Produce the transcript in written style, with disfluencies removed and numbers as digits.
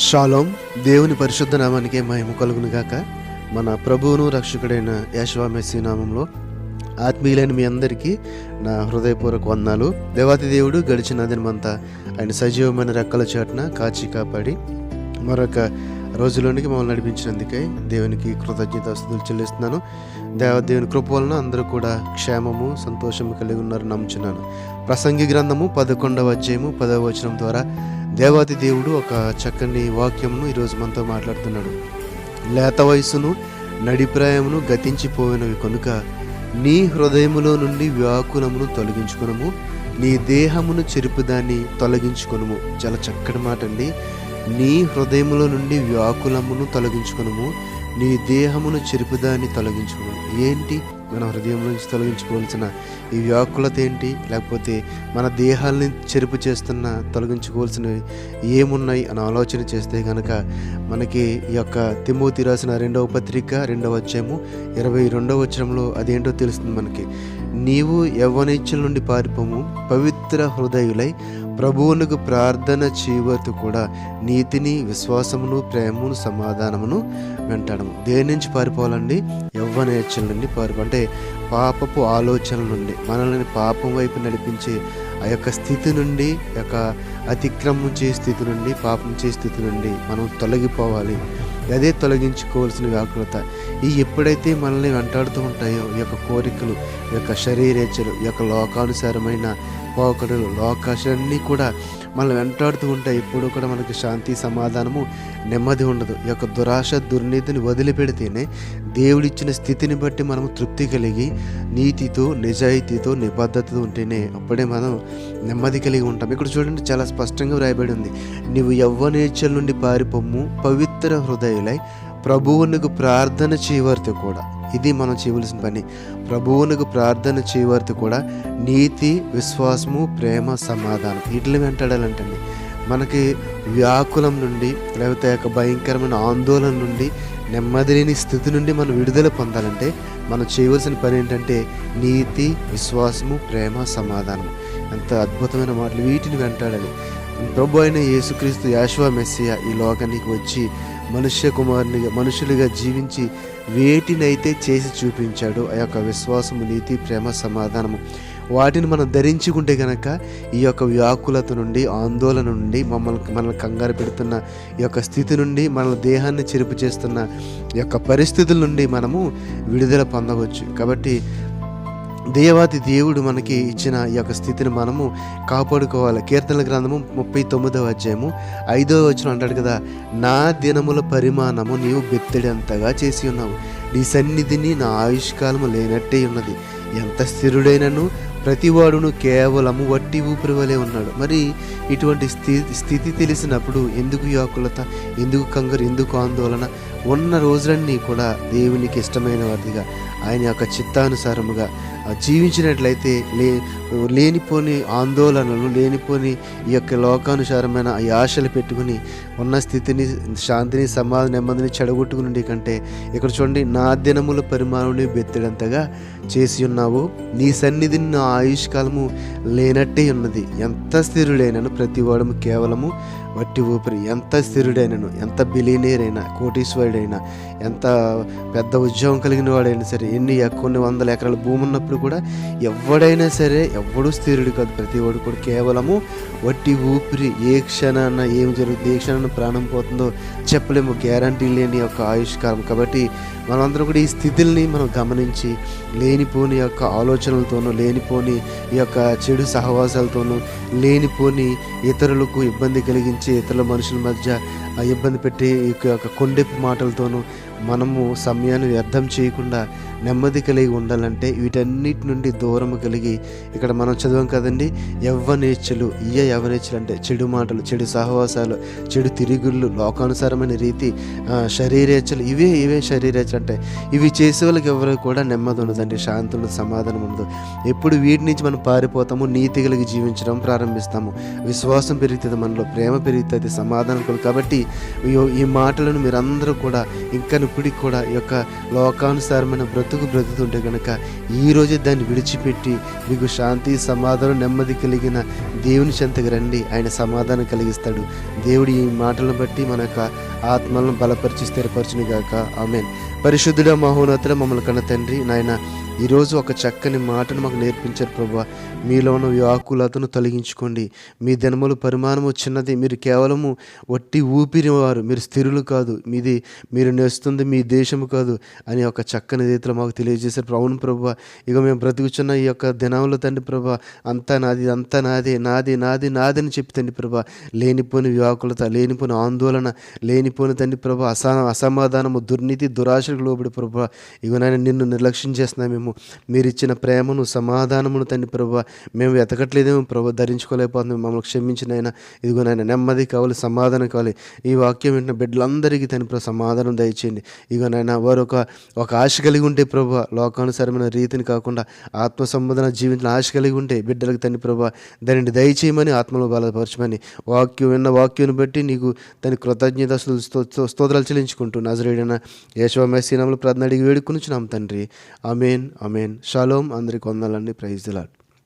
Shalom. దేవుని పరిశుద్ధ నామానికే మహిమ కలుగును గాక. మన ప్రభువును రక్షకుడైన యేషువ మెస్సీ నామంలో ఆత్మీయులైన మీ అందరికీ నా హృదయపూర్వక వందనాలు. దేవాతి దేవుడు గడిచిన దినమంతా ఆయన సజీవమైన రెక్కల చాటున కాచి కాపాడి మరొక రోజులోనికి మమ్మల్ని నడిపించినందుకే దేవునికి కృతజ్ఞతాస్తుతులు చెల్లిస్తున్నాను. దేవుని కృప వలన అందరూ కూడా క్షేమము సంతోషము కలిగి ఉన్నారు నమ్ముచున్నాను. ప్రసంగి గ్రంథము 11వ అధ్యాయము 10వ వచనం ద్వారా దేవాతి దేవుడు ఒక చక్కని వాక్యమును ఈరోజు మనతో మాట్లాడుతున్నాడు. లేత వయసును నడిప్రాయమును గతించిపోయినవి కనుక నీ హృదయములో నుండి వ్యాకులమును తొలగించుకొనుము, నీ దేహమును చెరుపుదాన్ని తొలగించుకొనుము. చాలా చక్కటి మాట అండి. నీ హృదయములో నుండి వ్యాకులమును తొలగించుకొనుము, నీ దేహమును చెరుపుదాన్ని తొలగించుకొను. ఏంటి మన హృదయం నుంచి తొలగించుకోవాల్సిన ఈ వ్యాకులత ఏంటి? లేకపోతే మన దేహాలని చెరుపు చేస్తున్న తొలగించుకోవాల్సినవి ఏమున్నాయి అని ఆలోచన చేస్తే కనుక మనకి ఈ యొక్క తిమోతి రాసిన 2వ పత్రిక 2వ అధ్యాయము 22వ వచనంలో అదేంటో తెలుస్తుంది మనకి. నీవు యవ్వనేచ్ఛల నుండి పారిపోము, పవిత్ర హృదయులై ప్రభువునకు ప్రార్థన చేయవద్దు కూడా నీతిని, విశ్వాసమును, ప్రేమను, సమాధానమును వెంటాడము. దేని నుంచి పారిపోవాలండి? యవ్వనేచ్ఛల నుండి అంటే పాపపు ఆలోచనల నుండి, మనల్ని పాపం వైపు నడిపించే ఆ యొక్క స్థితి నుండి, యొక్క అతిక్రమం చే స్థితి నుండి, పాపం చే స్థితి నుండి మనం తొలగిపోవాలి. అదే తొలగించుకోవాల్సిన వ్యాకులత. ఈ ఎప్పుడైతే మనల్ని వెంటాడుతూ ఉంటాయో ఈ యొక్క కోరికలు, ఈ యొక్క శరీరేచ్ఛలు, ఈ యొక్క లోకానుసారమైన పోకడలు, లోకాశలన్నీ కూడా మనల్ని వెంటాడుతూ ఉంటాయి. ఎప్పుడు కూడా మనకి శాంతి, సమాధానము, నెమ్మది ఉండదు. ఈ యొక్క దురాశ, దుర్నీతిని వదిలిపెడితేనే దేవుడిచ్చిన స్థితిని బట్టి మనం తృప్తి కలిగి నీతితో, నిజాయితీతో, నిబద్ధతతో ఉంటేనే అప్పుడే మనం నెమ్మది కలిగి ఉంటాం. ఇక్కడ చూడండి, చాలా స్పష్టంగా వ్రాయబడి ఉంది. నీవు యవ్వనేచ్ఛల నుండి పారిపోము, పవిత్ర హృదయులై ప్రభువునకు ప్రార్థన చేయవారితో కూడా. ఇది మనం చేయవలసిన పని. ప్రభువునకు ప్రార్థన చేయవారితో కూడా నీతి, విశ్వాసము, ప్రేమ, సమాధానం వీటిని వెంటాడాలంటండి. మనకి వ్యాకులం నుండి, లేకపోతే యొక్క భయంకరమైన ఆందోళన నుండి, నెమ్మది లేని స్థితి నుండి మనం విడుదల పొందాలంటే మనం చేయవలసిన పని ఏంటంటే నీతి, విశ్వాసము, ప్రేమ, సమాధానం. ఎంత అద్భుతమైన మాటలు! వీటిని వెంటాడాలి. ప్రభు అయిన యేసుక్రీస్తు యేషువ మెస్సియా ఈ లోకానికి వచ్చి మనుషులుగా జీవించి వేటినైతే చేసి చూపించాడో ఆ యొక్క విశ్వాసము, నీతి, ప్రేమ, సమాధానము వాటిని మనం ధరించుకుంటే కనుక ఈ యొక్క వ్యాకులత నుండి, ఆందోళన నుండి, మనల్ని కంగారు పెడుతున్న ఈ యొక్క స్థితి నుండి, మన దేహాన్ని చెరుపు చేస్తున్న ఈ యొక్క పరిస్థితుల నుండి మనము విడుదల పొందవచ్చు. కాబట్టి దేవాతి దేవుడు మనకి ఇచ్చిన ఈ యొక్క స్థితిని మనము కాపాడుకోవాలి. కీర్తనల గ్రంథము 39వ అధ్యాయము 5వ వచనం అంటాడు కదా, నా దినముల పరిమాణము నీవు బెత్తెడంతగా చేసి ఉన్నావు, నీ సన్నిధిని నా ఆయుష్కాలము లేనట్టే ఉన్నది. ఎంత స్థిరుడైనను ప్రతివాడును కేవలము వట్టి ఊపిరి వలె ఉన్నాడు. మరి ఇటువంటి స్థితి తెలిసినప్పుడు ఎందుకు వ్యాకులత, ఎందుకు కంగారు, ఎందుకు ఆందోళన? ఉన్న రోజులన్నీ కూడా దేవునికి ఇష్టమైన వాటిగా, ఆయన యొక్క చిత్తానుసారముగా జీవించినట్లయితే లేనిపోని ఆందోళనలు, లేనిపోని ఈ యొక్క లోకానుసారమైన ఈ ఆశలు పెట్టుకుని ఉన్న స్థితిని, శాంతిని, సమాధానం, నెమ్మదిని చెడగొట్టుకుని కంటే ఇక్కడ చూడండి, నా దినముల పరిమాణాన్ని బెత్తడంతగా చేసి ఉన్నావు, నీ సన్నిధిని నా ఆయుష్కాలము లేనట్టే ఉన్నది. ఎంత స్థిరుడైనను ప్రతివాడము కేవలము వట్టి ఊపిరి. ఎంత స్థిరుడైనను, ఎంత బిలియనీర్, కోటీశ్వరుడైనా, ఎంత పెద్ద ఉద్యోగం కలిగిన వాడైనా సరే, కొన్ని వందల ఎకరాల భూమి ఉన్నప్పుడు కూడా ఎవడైనా సరే ఎవడు స్థిరుడు కాదు. ప్రతివాడు కూడా కేవలము వట్టి ఊపిరి. ఏ క్షణాన ఏం జరుగుతుంది, ఏ క్షణాన ప్రాణం పోతుందో చెప్పలేము. గ్యారంటీ లేని యొక్క ఆయుష్కాలం. కాబట్టి మనమందరం కూడా ఈ స్థితుల్ని మనం గమనించి లేనిపోని యొక్క ఆలోచనలతోనూ, లేనిపోని ఈ యొక్క చెడు సహవాసాలతోనూ, లేనిపోని ఇతరులకు ఇబ్బంది కలిగించే ఇతరుల మనుషుల మధ్య ఇబ్బంది పెట్టే ఈ యొక్క కొండెప్పు మాటలతోనూ మనము సమయాన్ని వ్యర్థం చేయకుండా నెమ్మది కలిగి ఉండాలంటే వీటన్నిటి నుండి దూరం కలిగి, ఇక్కడ మనం చదవం కదండి, యవ్వనేచ్ఛలు అంటే చెడు మాటలు, చెడు సహవాసాలు, చెడు తిరుగుళ్ళు, లోకానుసారమైన రీతి, శరీరేచ్ఛలు, ఇవే శరీరేచ్ఛలు అంటే ఇవి చేసే వాళ్ళకి ఎవరు కూడా నెమ్మది ఉండదండి, శాంతి ఉండదు, సమాధానం ఉండదు. ఎప్పుడు వీటి నుంచి మనం పారిపోతాము, నీతి కలిగి జీవించడం ప్రారంభిస్తాము, విశ్వాసం పెరుగుతుంది, మనలో ప్రేమ పెరుగుతుంది, సమాధానం కలుగు. కాబట్టి ఈ మాటలను మీరందరూ కూడా ఇంకా ఇప్పటికి కూడా ఈ యొక్క లోకానుసారమైన బ్రతుకుతుంటే కనుక ఈరోజే దాన్ని విడిచిపెట్టి మీకు శాంతి సమాధానం నెమ్మది కలిగిన దేవుని చెంతకు రండి. ఆయన సమాధానం కలిగిస్తాడు. దేవుడు ఈ మాటలను బట్టి మన యొక్క ఆత్మలను బలపరిచి స్థిరపరచును గాక. ఆమేన్. పరిశుద్ధుడ మహోన్నతుడ మమ్మల్ని కన్న తండ్రి, నాయన ఈరోజు ఒక చక్కని మాటను మాకు నేర్పించారు ప్రభువా. మీలో ఉన్న వ్యాకులతను తొలగించుకోండి. మీ దినములు పరిమాణము చిన్నది, మీరు కేవలము వట్టి ఊపిరి వారు, మీరు స్థిరులు కాదు, మీరు నేస్తుంది మీ దేశము కాదు అని ఒక చక్కని రీతిలో మాకు తెలియజేశారు. అవును ప్రభువా, ఇక మేము బ్రతుకుచున్న ఈ యొక్క దినంలో తండ్రి ప్రభువా, అంతా నాది, అంతా నాదే, నాది నాది నాది అని చెప్పి తండ్రి ప్రభువా, లేనిపోని వ్యాకులత, లేనిపోని ఆందోళన, లేనిపోని తండ్రి ప్రభువా అసమాధానము, దుర్నీతి, దురాశలకు లోబడి ప్రభువా, ఇక నాయన నిన్ను నిర్లక్ష్యం చేస్తున్నాం. మేము మీరిచ్చిన ప్రేమను, సమాధానమును తండ్రి ప్రభువా మేము వెతకట్లేదేమో ప్రభు, ధరించుకోలేకపోతున్నాం. మమ్మల్ని క్షమించినైనా ఇదిగో నాయన నెమ్మది కావాలి, సమాధానం కావాలి. ఈ వాక్యం వింటున్న బిడ్డలందరికీ తండ్రి ప్రభు సమాధానం దయచేయండి. ఇదిగో నాయన వారు ఒక ఆశ కలిగి ఉంటే ప్రభు, లోకానుసారమైన రీతిని కాకుండా ఆత్మ సంబంధన జీవించిన ఆశ కలిగి ఉంటే బిడ్డలకు తండ్రి ప్రభు దానిని దయచేయమని, ఆత్మలో బలపరచమని, వాక్యం బట్టి నీకు దాని కృతజ్ఞత స్తోత్రాలు చెల్లించుకుంటూ నజరేయుడైన యేషువ మెస్సీ నామములో ప్రార్థన అడిగి వేడుకొనుచున్నాం తండ్రి. Amen, amen. షాలోమ్. అందరికీ వందనాలండి. Praise the lord.